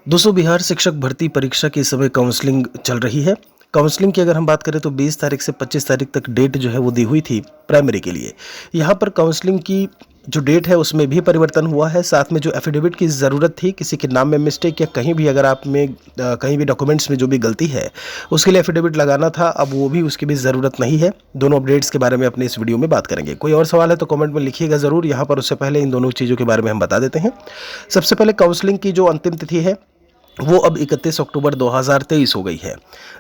दोस्तों, बिहार शिक्षक भर्ती परीक्षा की इस समय काउंसलिंग चल रही है। काउंसलिंग की अगर हम बात करें तो 20 तारीख से 25 तारीख तक डेट जो है वो दी हुई थी प्राइमरी के लिए। यहाँ पर काउंसलिंग की जो डेट है उसमें भी परिवर्तन हुआ है। साथ में जो एफिडेविट की ज़रूरत थी, किसी के नाम में मिस्टेक या कहीं भी अगर आप में कहीं भी डॉक्यूमेंट्स में जो भी गलती है उसके लिए एफिडेविट लगाना था, अब वो भी उसकी भी ज़रूरत नहीं है। दोनों अपडेट्स के बारे में अपने इस वीडियो में बात करेंगे। कोई और सवाल है तो कमेंट में लिखिएगा ज़रूर। यहाँ पर उससे पहले इन दोनों चीज़ों के बारे में हम बता देते हैं। सबसे पहले काउंसलिंग की जो अंतिम तिथि है वो अब 31 अक्टूबर 2023 हो गई है।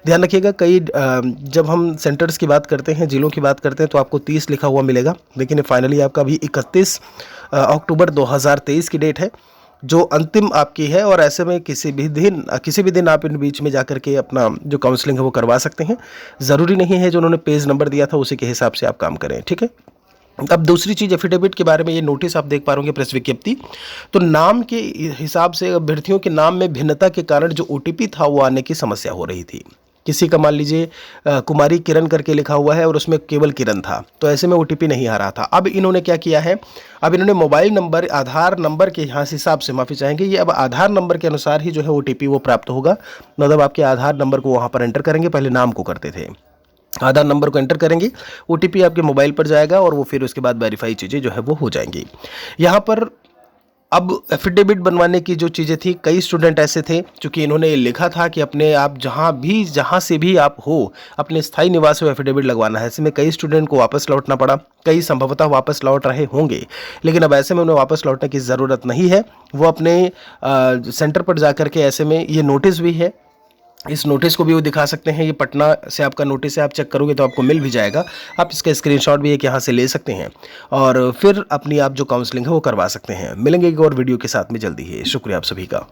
ध्यान रखिएगा, जब हम सेंटर्स की बात करते हैं, जिलों की बात करते हैं तो आपको 30 लिखा हुआ मिलेगा, लेकिन फाइनली आपका अभी 31 अक्टूबर 2023 की डेट है जो अंतिम आपकी है। और ऐसे में किसी भी दिन आप इन बीच में जाकर के अपना जो काउंसलिंग है वो करवा सकते हैं। ज़रूरी नहीं है जो उन्होंने पेज नंबर दिया था उसी के हिसाब से आप काम करें, ठीक है। अब दूसरी चीज़ एफिडेविट के बारे में, ये नोटिस आप देख पा रहे होंगे प्रेस विज्ञप्ति। तो नाम के हिसाब से अभ्यर्थियों के नाम में भिन्नता के कारण जो ओटीपी था वो आने की समस्या हो रही थी। किसी का मान लीजिए कुमारी किरण करके लिखा हुआ है और उसमें केवल किरण था, तो ऐसे में ओटीपी नहीं आ रहा था। अब इन्होंने क्या किया है, अब इन्होंने मोबाइल नंबर आधार नंबर के यहाँ हिसाब से, माफ़ी चाहेंगे, ये अब आधार नंबर के अनुसार ही जो है ओटीपी वो प्राप्त होगा। मतलब आपके आधार नंबर को वहाँ पर एंटर करेंगे, पहले नाम को करते थे, आधार नंबर को एंटर करेंगे, ओटीपी आपके मोबाइल पर जाएगा और वो फिर उसके बाद वेरीफाई चीज़ें जो है वो हो जाएंगी। यहाँ पर अब एफिडेविट बनवाने की जो चीज़ें थी, कई स्टूडेंट ऐसे थे क्योंकि इन्होंने ये लिखा था कि अपने आप जहाँ से भी आप हो अपने स्थायी निवास में एफिडेविट लगवाना है। ऐसे में कई स्टूडेंट को वापस लौटना पड़ा, कई संभवतः वापस लौट रहे होंगे, लेकिन अब ऐसे में उन्हें वापस लौटने की ज़रूरत नहीं है। वो अपने सेंटर पर जा कर के, ऐसे में ये नोटिस भी है, इस नोटिस को भी वो दिखा सकते हैं। ये पटना से आपका नोटिस है, आप चेक करोगे तो आपको मिल भी जाएगा। आप इसका स्क्रीनशॉट भी एक यहाँ से ले सकते हैं और फिर अपनी आप जो काउंसलिंग है वो करवा सकते हैं। मिलेंगे एक और वीडियो के साथ में जल्दी ही। शुक्रिया आप सभी का।